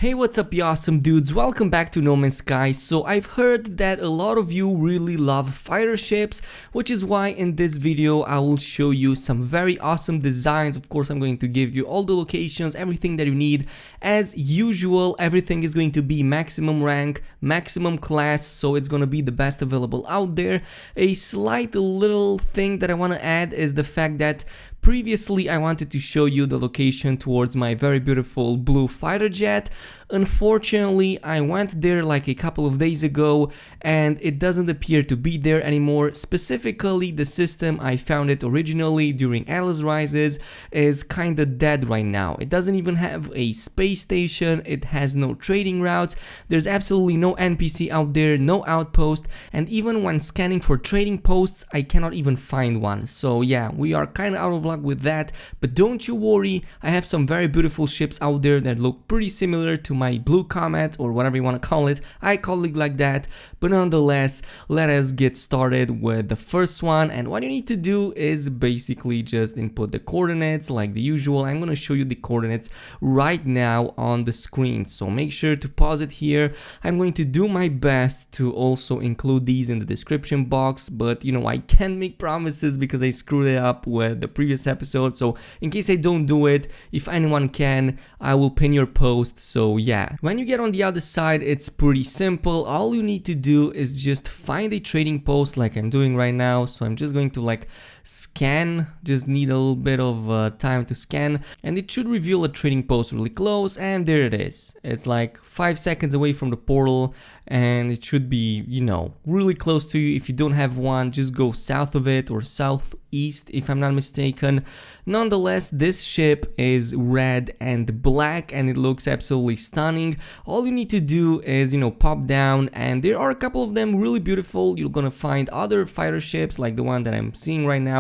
Hey, what's up, you awesome dudes? Welcome back to No Man's Sky. So I've heard that a lot of you really love fighter ships, which is why in this video I will show you some very awesome designs. Of course, I'm going to give you all the locations, everything that you need. As usual, everything is going to be maximum rank, maximum class, so it's going to be the best available out there. A slight little thing that I want to add is the fact that previously I wanted to show you the location towards my very beautiful blue fighter jet. Unfortunately, I went there like a couple of days ago and it doesn't appear to be there anymore. Specifically, the system I found it originally during Atlas Rises is kinda dead right now. It doesn't even have a space station, it has no trading routes, there's absolutely no NPC out there, no outpost, and even when scanning for trading posts, I cannot even find one. So yeah, we are kinda out of luck with that, but don't you worry, I have some very beautiful ships out there that look pretty similar to my blue comet or whatever you want to call it. I call it like that, but nonetheless, let us get started with the first one. And what you need to do is basically just input the coordinates like the usual. I'm going to show you the coordinates right now on the screen, so make sure to pause it here. I'm going to do my best to also include these in the description box, but you know, I can't make promises because I screwed it up with the previous episode. So in case I don't do it, if anyone can, I will pin your post. So yeah, when you get on the other side, it's pretty simple. All you need to do is just find a trading post like I'm doing right now. So I'm just going to like scan, just need a little bit of time to scan, and it should reveal a trading post really close, and there it is. It's like 5 seconds away from the portal, and it should be, you know, really close to you. If you don't have one, just go south of it or southeast if I'm not mistaken. Nonetheless, this ship is red and black and it looks absolutely stunning. All you need to do is, you know, pop down, and there are a couple of them really beautiful. You're gonna find other fighter ships like the one that I'm seeing right now,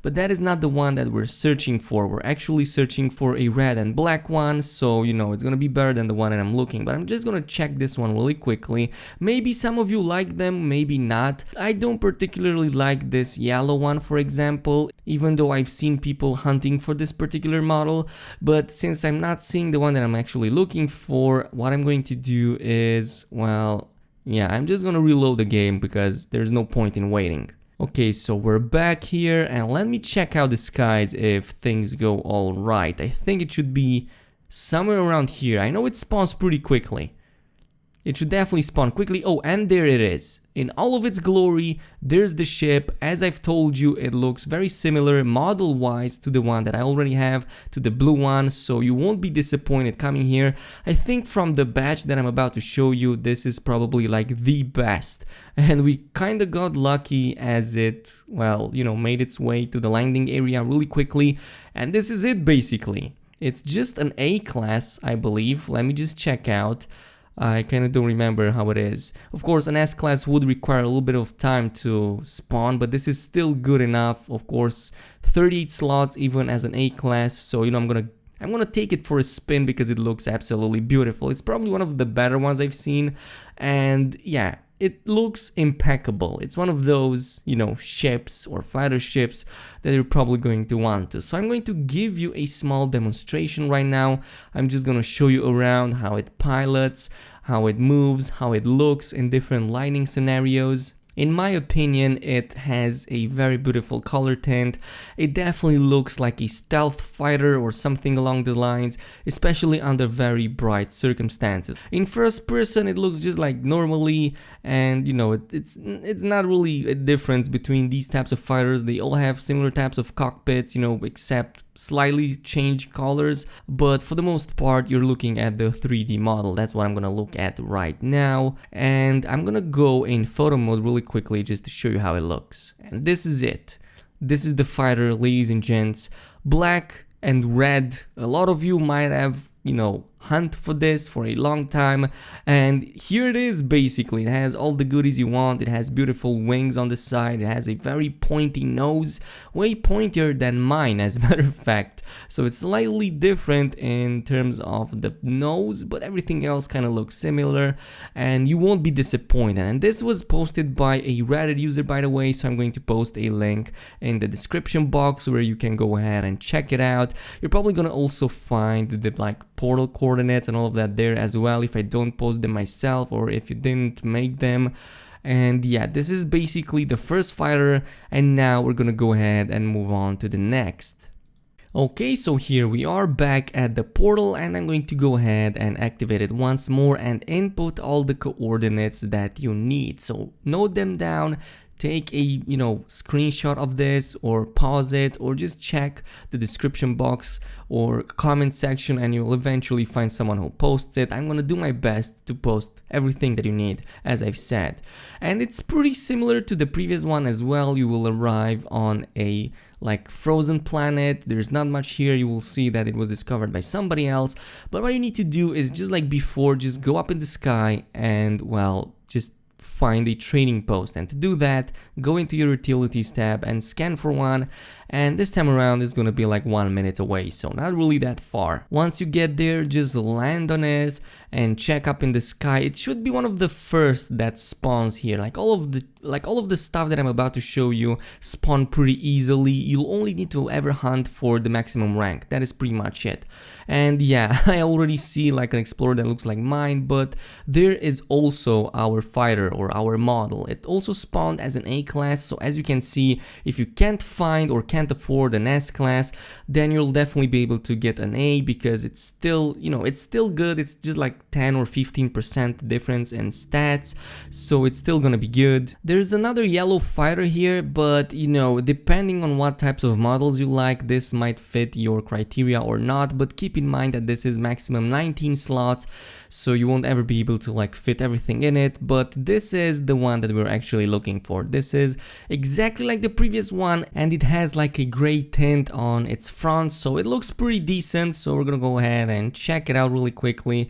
but that is not the one that we're searching for. We're actually searching for a red and black one, so you know, it's gonna be better than the one that I'm looking. But I'm just gonna check this one really quickly. Maybe some of you like them, maybe not. I don't particularly like this yellow one, for example, even though I've seen people hunting for this particular model. But since I'm not seeing the one that I'm actually looking for, what I'm going to do is, well, yeah, I'm just gonna reload the game because there's no point in waiting. Okay, so we're back here, and let me check out the skies if things go all right. I think it should be somewhere around here. I know it spawns pretty quickly. It should definitely spawn quickly. Oh, and there it is. In all of its glory, there's the ship. As I've told you, it looks very similar model-wise to the one that I already have, to the blue one, so you won't be disappointed coming here. I think from the batch that I'm about to show you, this is probably like the best. And we kinda got lucky as it, well, you know, made its way to the landing area really quickly. And this is it basically. It's just an A class, I believe. Let me just check out. I kinda don't remember how it is. Of course, an S class would require a little bit of time to spawn, but this is still good enough. Of course, 38 slots even as an A class, so you know, I'm gonna take it for a spin because it looks absolutely beautiful. It's probably one of the better ones I've seen, and yeah, it looks impeccable. It's one of those, you know, ships or fighter ships that you're probably going to want to. So I'm going to give you a small demonstration right now. I'm just gonna show you around how it pilots, how it moves, how it looks in different lighting scenarios. In my opinion, it has a very beautiful color tint. It definitely looks like a stealth fighter or something along the lines, especially under very bright circumstances. In first person, it looks just like normally, and you know, it's not really a difference between these types of fighters. They all have similar types of cockpits, you know, except slightly changed colors, but for the most part you're looking at the 3D model. That's what I'm gonna look at right now, and I'm gonna go in photo mode really quickly just to show you how it looks. And this is it. This is the fighter, ladies and gents. Black and red. A lot of you might have, you know, hunt for this for a long time, and here it is. Basically, it has all the goodies you want. It has beautiful wings on the side, it has a very pointy nose, way pointier than mine as a matter of fact, so it's slightly different in terms of the nose, but everything else kind of looks similar, and you won't be disappointed. And this was posted by a Reddit user, by the way, so I'm going to post a link in the description box where you can go ahead and check it out. You're probably gonna also find the like portal coordinates coordinates and all of that there as well if I don't post them myself or if you didn't make them. And yeah, this is basically the first fighter, and now we're gonna go ahead and move on to the next. Okay, so here we are back at the portal, and I'm going to go ahead and activate it once more and input all the coordinates that you need. So note them down, take a screenshot of this or pause it or just check the description box or comment section and you'll eventually find someone who posts it. I'm gonna do my best to post everything that you need, as I've said. And it's pretty similar to the previous one as well. You will arrive on a frozen planet. There's not much here. You will see that it was discovered by somebody else, but what you need to do is just like before, just go up in the sky and well, just find a trading post. And to do that, go into your utilities tab and scan for one, and this time around is gonna be like 1 minute away, so not really that far. Once you get there, just land on it and check up in the sky. It should be one of the first that spawns here. All of the stuff that I'm about to show you spawn pretty easily. You'll only need to ever hunt for the maximum rank. That is pretty much it. And yeah, I already see like an explorer that looks like mine, but there is also our fighter or our model. It also spawned as an A class, so as you can see, if you can't find or can't afford an S class, then you'll definitely be able to get an A, because it's still, it's still good. It's just like 10 or 15% difference in stats, so it's still gonna be good. There's another yellow fighter here, but depending on what types of models you like, this might fit your criteria or not, but keep in mind that this is maximum 19 slots, so you won't ever be able to fit everything in it, but this is the one that we're actually looking for. This is exactly like the previous one, and it has like a gray tint on its front, so it looks pretty decent. So we're gonna go ahead and check it out really quickly.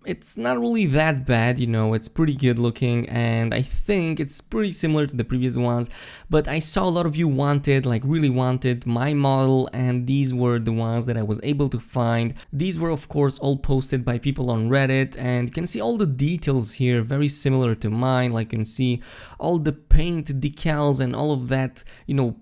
It's not really that bad, it's pretty good looking, and I think it's pretty similar to the previous ones, but I saw a lot of you wanted, really wanted my model, and these were the ones that I was able to find. These were of course all posted by people on Reddit, and you can see all the details here, very similar to mine. You can see all the paint decals and all of that,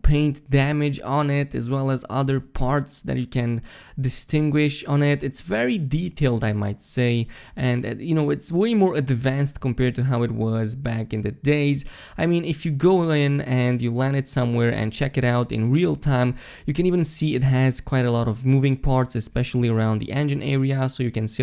paint damage on it, as well as other parts that you can distinguish on it. It's very detailed, I might say, and it's way more advanced compared to how it was back in the days. I mean, if you go in and you land it somewhere and check it out in real time, you can even see it has quite a lot of moving parts, especially around the engine area, so you can see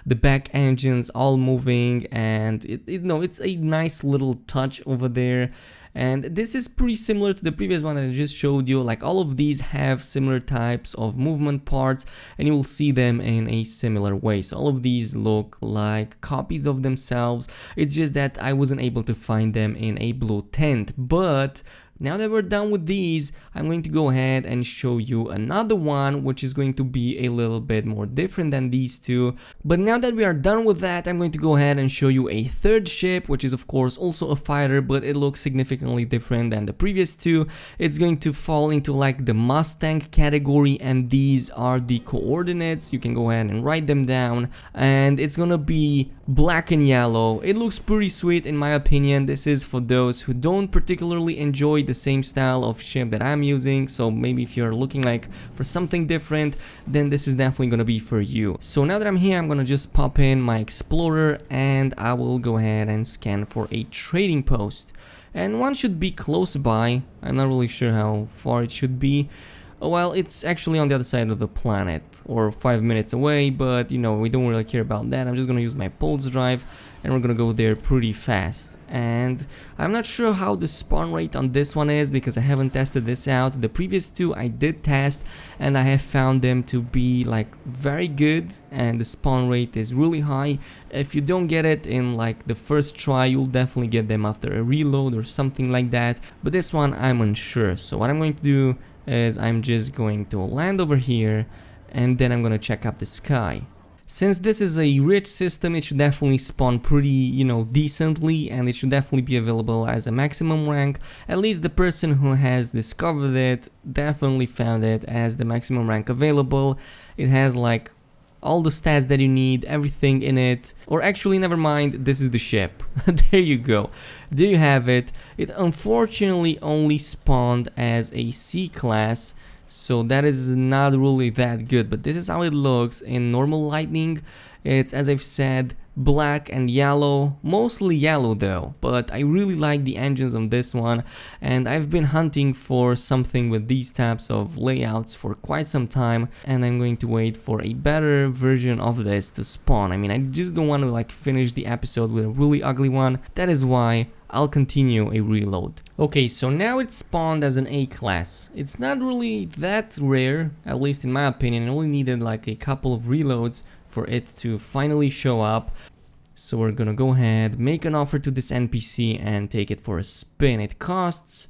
the back engines all moving, and it's a nice little touch over there. And this is pretty similar to the previous one that I just showed you. All of these have similar types of movement parts, and you will see them in a similar way. So all of these look like copies of themselves. It's just that I wasn't able to find them in a blue tint. But now that we're done with these, I'm going to go ahead and show you another one, which is going to be a little bit more different than these two. But now that we are done with that, I'm going to go ahead and show you a third ship, which is of course also a fighter, but it looks significantly different than the previous two. It's going to fall into the Mustang category, and these are the coordinates. You can go ahead and write them down, and it's gonna be black and yellow. It looks pretty sweet in my opinion. This is for those who don't particularly enjoy the same style of ship that I'm using, so maybe if you're looking for something different, then this is definitely gonna be for you. So now that I'm here, I'm gonna just pop in my explorer and I will go ahead and scan for a trading post, and one should be close by. I'm not really sure how far it should be. Well, it's actually on the other side of the planet, or 5 minutes away, but we don't really care about that. I'm just gonna use my pulse drive and we're gonna go there pretty fast. And I'm not sure how the spawn rate on this one is, because I haven't tested this out. The previous two I did test, and I have found them to be very good, and the spawn rate is really high. If you don't get it in the first try, you'll definitely get them after a reload or something like that, but this one I'm unsure. So what I'm going to do is I'm just going to land over here, and then I'm gonna check up the sky. Since this is a rich system, it should definitely spawn pretty, decently, and it should definitely be available as a maximum rank. At least the person who has discovered it definitely found it as the maximum rank available. It has all the stats that you need, everything in it. Or actually, never mind, this is the ship. There you go. There you have it. It unfortunately only spawned as a C class, so that is not really that good, but this is how it looks in normal lighting. It's, as I've said, black and yellow, mostly yellow though, but I really like the engines on this one, and I've been hunting for something with these types of layouts for quite some time, and I'm going to wait for a better version of this to spawn. I mean, I just don't want to like finish the episode with a really ugly one. That is why I'll continue a reload. Okay, so now it's spawned as an A class. It's not really that rare, at least in my opinion. It only needed like a couple of reloads for it to finally show up. So we're gonna go ahead, make an offer to this NPC and take it for a spin. It costs,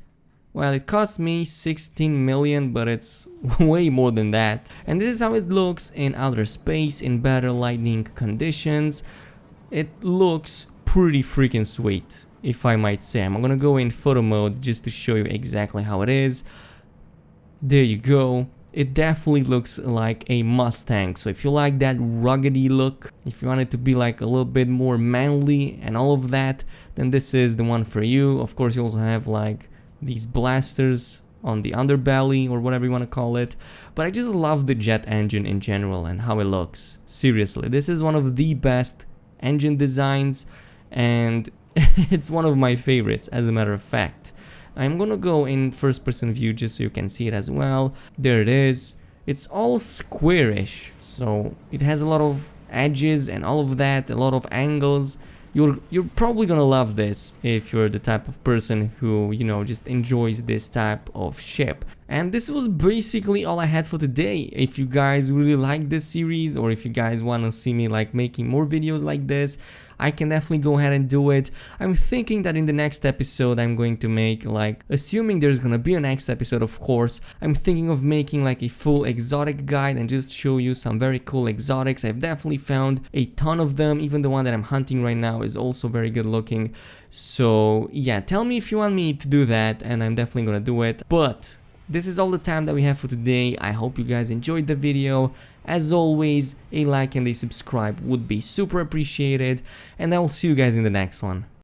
well, it cost me 16 million, but it's way more than that. And this is how it looks in outer space in better lighting conditions. It looks pretty freaking sweet, if I might say. I'm gonna go in photo mode just to show you exactly how it is. There you go. It definitely looks like a Mustang, so if you like that ruggedy look, if you want it to be like a little bit more manly and all of that, then this is the one for you. Of course, you also have like these blasters on the underbelly or whatever you want to call it, but I just love the jet engine in general and how it looks. Seriously, this is one of the best engine designs, and it's one of my favorites, as a matter of fact. I'm gonna go in first person view just so you can see it as well. There it is. It's all squarish, so it has a lot of edges and all of that, a lot of angles. You're probably gonna love this if you're the type of person who, you know, just enjoys this type of ship. And this was basically all I had for today. If you guys really like this series, or if you guys want to see me like making more videos like this, I can definitely go ahead and do it. I'm thinking that in the next episode I'm going to make, like, assuming there's gonna be a next episode, of course, I'm thinking of making like a full exotic guide and just show you some very cool exotics. I've definitely found a ton of them. Even the one that I'm hunting right now is also very good looking. So yeah, tell me if you want me to do that, and I'm definitely gonna do it. But this is all the time that we have for today. I hope you guys enjoyed the video. As always, a like and a subscribe would be super appreciated, and I will see you guys in the next one.